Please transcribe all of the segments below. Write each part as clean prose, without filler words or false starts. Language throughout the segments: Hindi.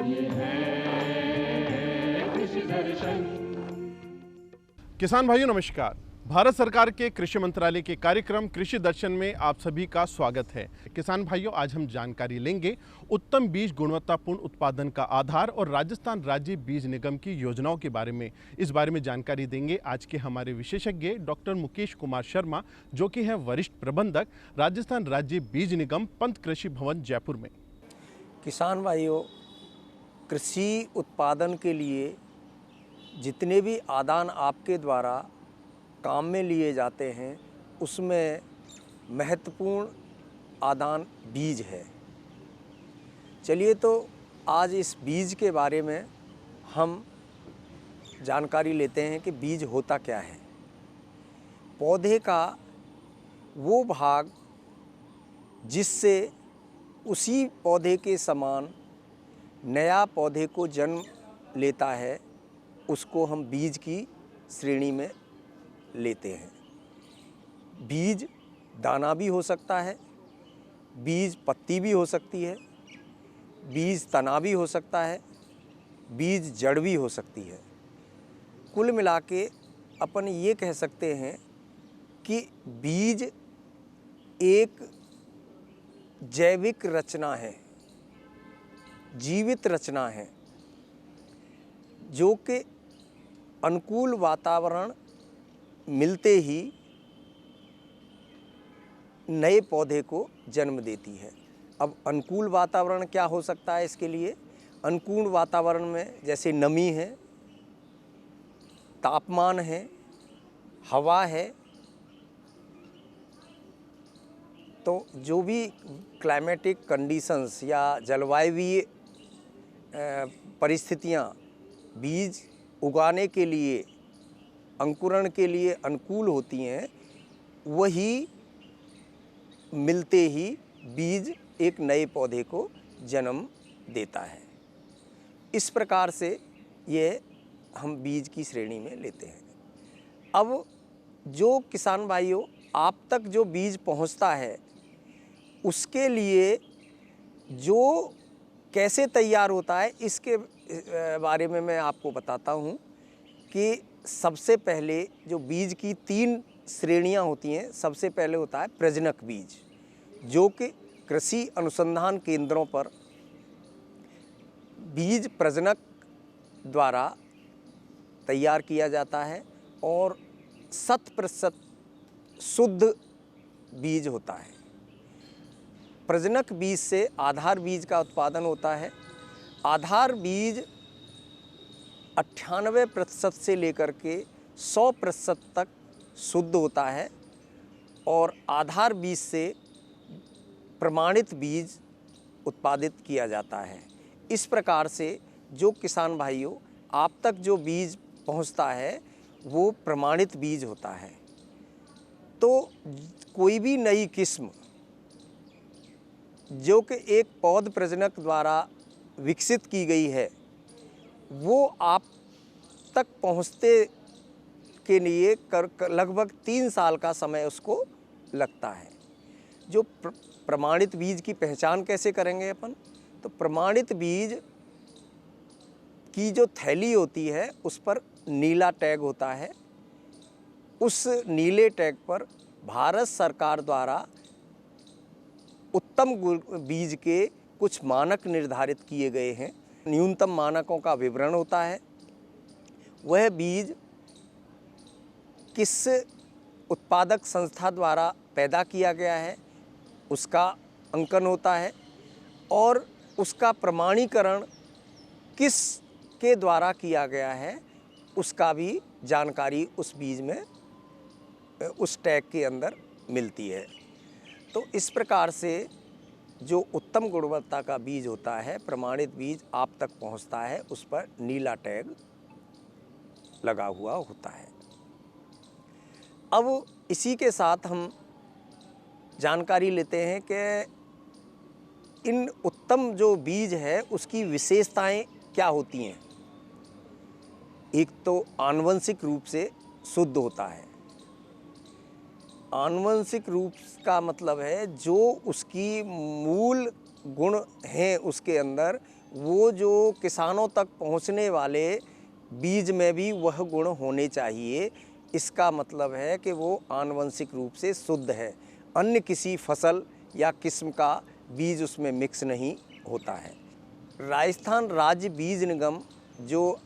ये है कृषि दर्शन। किसान भाइयों नमस्कार। भारत सरकार के कृषि मंत्रालय के कार्यक्रम कृषि दर्शन में आप सभी का स्वागत है। किसान भाइयों, आज हम जानकारी लेंगे उत्तम बीज गुणवत्तापूर्ण उत्पादन का आधार और राजस्थान राज्य बीज निगम की योजनाओं के बारे में। इस बारे में जानकारी देंगे आज के हमारे विशेषज्ञ डॉक्टर मुकेश कुमार शर्मा, जो कि हैं वरिष्ठ प्रबंधक राजस्थान राज्य बीज निगम पंत कृषि भवन जयपुर में। किसान भाइयों, कृषि उत्पादन के लिए जितने भी आदान आपके द्वारा काम में लिए जाते हैं, उसमें महत्वपूर्ण आदान बीज है। चलिए तो आज इस बीज के बारे में हम जानकारी लेते हैं कि बीज होता क्या है। पौधे का वो भाग जिससे उसी पौधे के समान नया पौधे को जन्म लेता है, उसको हम बीज की श्रेणी में लेते हैं। बीज दाना भी हो सकता है, बीज पत्ती भी हो सकती है, बीज तना भी हो सकता है, बीज जड़ भी हो सकती है। कुल मिला के अपन ये कह सकते हैं कि बीज एक जैविक रचना है, जीवित रचना है, जो कि अनुकूल वातावरण मिलते ही नए पौधे को जन्म देती है। अब अनुकूल वातावरण क्या हो सकता है इसके लिए? अनुकूल वातावरण में जैसे नमी है, तापमान है, हवा है, तो जो भी क्लाइमेटिक कंडीशंस या जलवायुवीय परिस्थितियाँ बीज उगाने के लिए, अंकुरण के लिए अनुकूल होती हैं, वही मिलते ही बीज एक नए पौधे को जन्म देता है। इस प्रकार से ये हम बीज की श्रेणी में लेते हैं। अब जो किसान भाइयों आप तक जो बीज पहुंचता है, उसके लिए जो कैसे तैयार होता है, इसके बारे में मैं आपको बताता हूँ कि सबसे पहले जो बीज की 3 श्रेणियाँ होती हैं। सबसे पहले होता है प्रजनक बीज, जो कि कृषि अनुसंधान केंद्रों पर बीज प्रजनक द्वारा तैयार किया जाता है और 100% शुद्ध बीज होता है। प्रजनक बीज से आधार बीज का उत्पादन होता है। आधार बीज 98% से लेकर के 100% तक शुद्ध होता है और आधार बीज से प्रमाणित बीज उत्पादित किया जाता है। इस प्रकार से जो किसान भाइयों आप तक जो बीज पहुंचता है, वो प्रमाणित बीज होता है। तो कोई भी नई किस्म जो कि एक पौध प्रजनक द्वारा विकसित की गई है, वो आप तक पहुंचते के लिए लगभग 3 साल का समय उसको लगता है। जो प्रमाणित बीज की पहचान कैसे करेंगे अपन? तो प्रमाणित बीज की जो थैली होती है, उस पर नीला टैग होता है। उस नीले टैग पर भारत सरकार द्वारा उत्तम बीज के कुछ मानक निर्धारित किए गए हैं। न्यूनतम मानकों का विवरण होता है। वह बीज किस उत्पादक संस्था द्वारा पैदा किया गया है, उसका अंकन होता है और उसका प्रमाणीकरण किस के द्वारा किया गया है, उसका भी जानकारी उस बीज में, उस टैग के अंदर मिलती है। तो इस प्रकार से जो उत्तम गुणवत्ता का बीज होता है, प्रमाणित बीज आप तक पहुंचता है, उस पर नीला टैग लगा हुआ होता है। अब इसी के साथ हम जानकारी लेते हैं कि इन उत्तम जो बीज है उसकी विशेषताएं क्या होती हैं। एक तो आनुवंशिक रूप से शुद्ध होता है। आनुवंशिक रूप का मतलब है जो उसकी मूल गुण हैं उसके अंदर, वो जो किसानों तक पहुंचने वाले बीज में भी वह गुण होने चाहिए। इसका मतलब है कि वो आनुवंशिक रूप से शुद्ध है, अन्य किसी फसल या किस्म का बीज उसमें मिक्स नहीं होता है। राजस्थान राज्य बीज निगम जो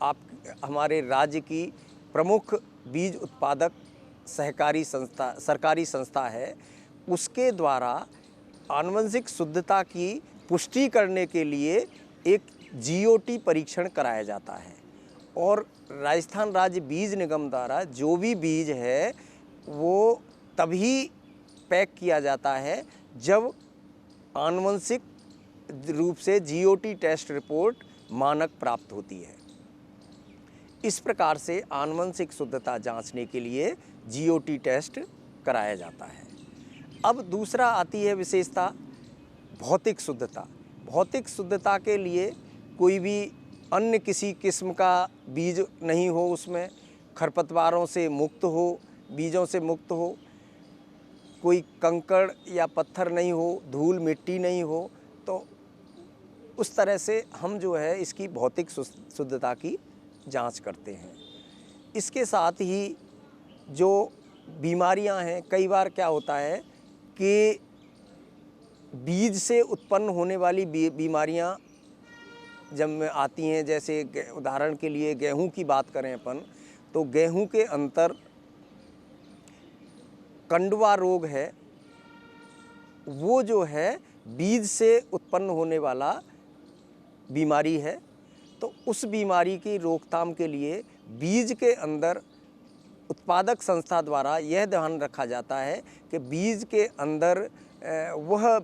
हमारे राज्य की प्रमुख बीज उत्पादक सहकारी संस्था, सरकारी संस्था है, उसके द्वारा आनुवंशिक शुद्धता की पुष्टि करने के लिए एक जीओटी परीक्षण कराया जाता है। और राजस्थान राज्य बीज निगम द्वारा जो भी बीज है वो तभी पैक किया जाता है जब आनुवंशिक रूप से जीओटी टेस्ट रिपोर्ट मानक प्राप्त होती है। इस प्रकार से आनुवंशिक शुद्धता जांचने के लिए जीओटी टेस्ट कराया जाता है। अब दूसरा आती है विशेषता भौतिक शुद्धता। भौतिक शुद्धता के लिए कोई भी अन्य किसी किस्म का बीज नहीं हो, उसमें खरपतवारों से मुक्त हो, बीजों से मुक्त हो, कोई कंकड़ या पत्थर नहीं हो, धूल मिट्टी नहीं हो, तो उस तरह से हम जो है इसकी भौतिक शुद्धता की जांच करते हैं। इसके साथ ही जो बीमारियां हैं, कई बार क्या होता है कि बीज से उत्पन्न होने वाली बीमारियां जब आती हैं, जैसे उदाहरण के लिए गेहूं की बात करें अपन, तो गेहूं के अंतर कंडवा रोग है, वो जो है बीज से उत्पन्न होने वाला बीमारी है। तो उस बीमारी की रोकथाम के लिए बीज के अंदर उत्पादक संस्था द्वारा यह ध्यान रखा जाता है कि बीज के अंदर वह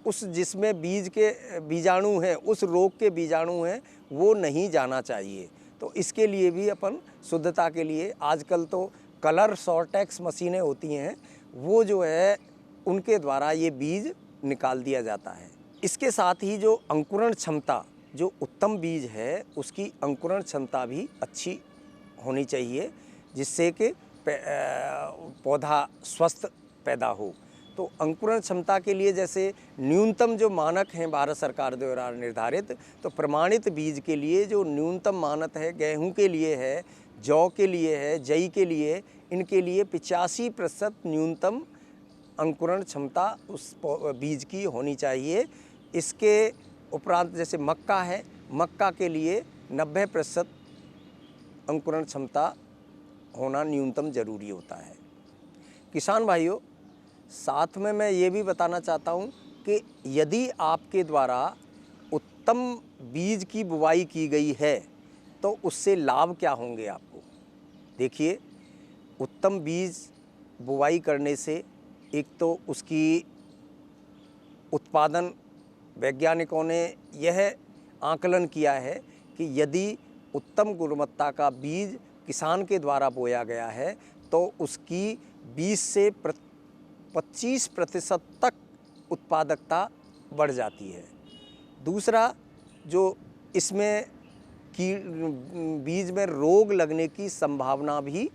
उस जिसमें बीज के बीजाणु हैं, उस रोग के बीजाणु हैं, वो नहीं जाना चाहिए। तो इसके लिए भी अपन शुद्धता के लिए आजकल तो कलर सॉर्टेक्स मशीनें होती हैं, वो जो है उनके द्वारा ये बीज निकाल दिया जाता है। इसके साथ ही जो अंकुरण क्षमता, जो उत्तम बीज है उसकी अंकुरण क्षमता भी अच्छी होनी चाहिए, जिससे कि पौधा स्वस्थ पैदा हो। तो अंकुरण क्षमता के लिए जैसे न्यूनतम जो मानक हैं भारत सरकार द्वारा निर्धारित, तो प्रमाणित बीज के लिए जो न्यूनतम मानक है, गेहूं के लिए है, जौ के लिए है, जई के लिए, इनके लिए 85% न्यूनतम अंकुरण क्षमता उस बीज की होनी चाहिए। इसके उपरांत जैसे मक्का है, मक्का के लिए 90% अंकुरण क्षमता होना न्यूनतम जरूरी होता है। किसान भाइयों, साथ में मैं ये भी बताना चाहता हूँ कि यदि आपके द्वारा उत्तम बीज की बुवाई की गई है तो उससे लाभ क्या होंगे आपको। देखिए, उत्तम बीज बुवाई करने से एक तो उसकी उत्पादन, वैज्ञानिकों ने यह आकलन किया है कि यदि उत्तम गुणवत्ता का बीज किसान के द्वारा बोया गया है तो उसकी 20 से 25% तक उत्पादकता बढ़ जाती है। दूसरा, जो इसमें बीज में रोग लगने की संभावना भी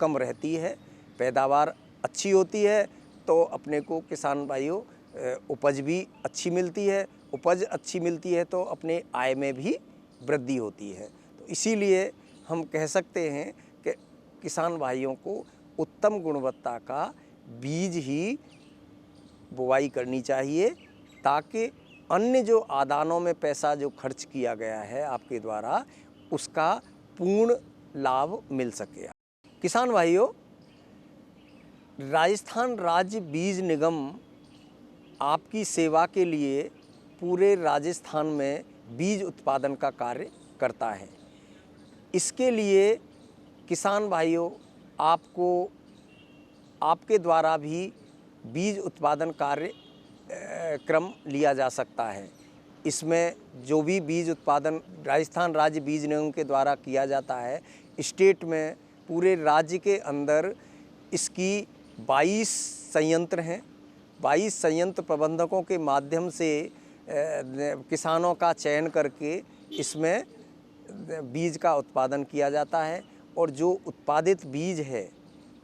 कम रहती है, पैदावार अच्छी होती है, तो अपने को किसान भाइयों उपज भी अच्छी मिलती है। उपज अच्छी मिलती है तो अपने आय में भी वृद्धि होती है। तो इसीलिए हम कह सकते हैं कि किसान भाइयों को उत्तम गुणवत्ता का बीज ही बुवाई करनी चाहिए, ताकि अन्य जो आदानों में पैसा जो खर्च किया गया है आपके द्वारा, उसका पूर्ण लाभ मिल सके। किसान भाइयों, राजस्थान राज्य बीज निगम आपकी सेवा के लिए पूरे राजस्थान में बीज उत्पादन का कार्य करता है। इसके लिए किसान भाइयों, आपको आपके द्वारा भी बीज उत्पादन कार्य क्रम लिया जा सकता है। इसमें जो भी बीज उत्पादन राजस्थान राज्य बीज निगम के द्वारा किया जाता है, स्टेट में पूरे राज्य के अंदर इसकी 22 संयंत्र हैं। 22 संयंत्र प्रबंधकों के माध्यम से किसानों का चयन करके इसमें बीज का उत्पादन किया जाता है। और जो उत्पादित बीज है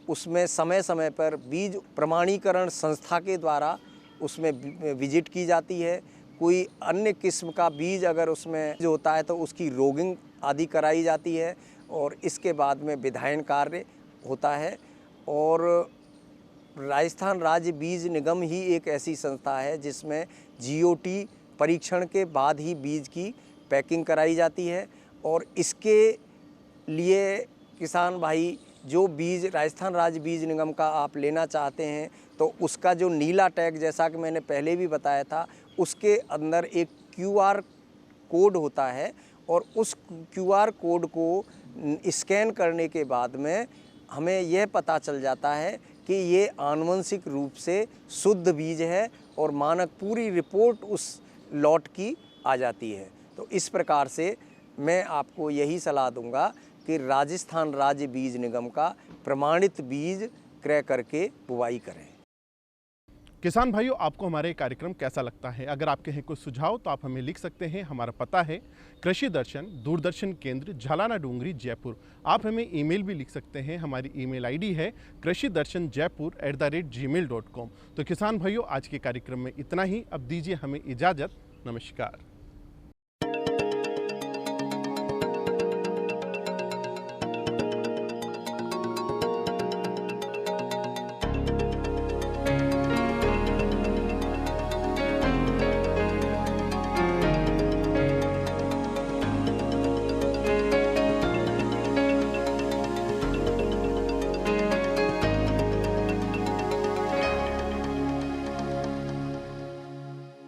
उसमें समय समय पर बीज प्रमाणीकरण संस्था के द्वारा उसमें विजिट की जाती है। कोई अन्य किस्म का बीज अगर उसमें जो होता है तो उसकी रोगिंग आदि कराई जाती है और इसके बाद में विधायन कार्य होता है। और राजस्थान राज्य बीज निगम ही एक ऐसी संस्था है जिसमें जीओटी परीक्षण के बाद ही बीज की पैकिंग कराई जाती है। और इसके लिए किसान भाई जो बीज राजस्थान राज्य बीज निगम का आप लेना चाहते हैं तो उसका जो नीला टैग, जैसा कि मैंने पहले भी बताया था, उसके अंदर एक क्यूआर कोड होता है और उस क्यूआर कोड को स्कैन करने के बाद में हमें यह पता चल जाता है कि ये आनुवंशिक रूप से शुद्ध बीज है और मानक पूरी रिपोर्ट उस लॉट की आ जाती है। तो इस प्रकार से मैं आपको यही सलाह दूंगा कि राजस्थान राज्य बीज निगम का प्रमाणित बीज क्रय करके बुवाई करें। किसान भाइयों, आपको हमारे कार्यक्रम कैसा लगता है? अगर आपके हैं कुछ सुझाव तो आप हमें लिख सकते हैं। हमारा पता है कृषि दर्शन, दूरदर्शन केंद्र, झालाना डूंगरी, जयपुर। आप हमें ईमेल भी लिख सकते हैं। हमारी ईमेल आईडी है krishidarshanjaipur@gmail.com। तो किसान भाइयों, आज के कार्यक्रम में इतना ही। अब दीजिए हमें इजाज़त। नमस्कार।